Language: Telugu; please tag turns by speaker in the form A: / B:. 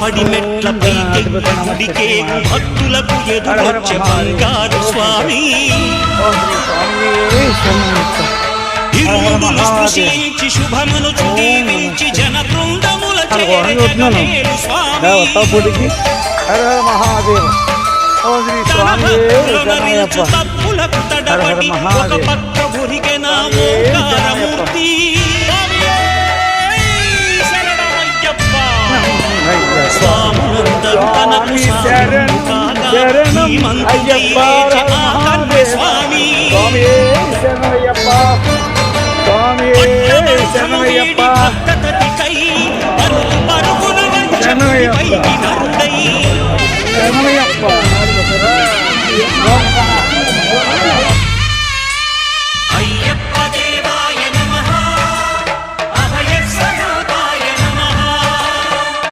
A: పడి మెట్ల పైకెక్కి భక్తులకు ఎదురొచ్చే బంగారు స్వామి ఇరుముడులు స్పృశించి శుభమును దీవించి జన బృందముల చేరగనేలు స్వామి తప్పులకు తడబడి ఒక పక్క మురిగెనా ఓంకారమూర్తి స్వాములందరూ తనకు స్వామి భక్తతటికై పరుగున పైకి నరుడై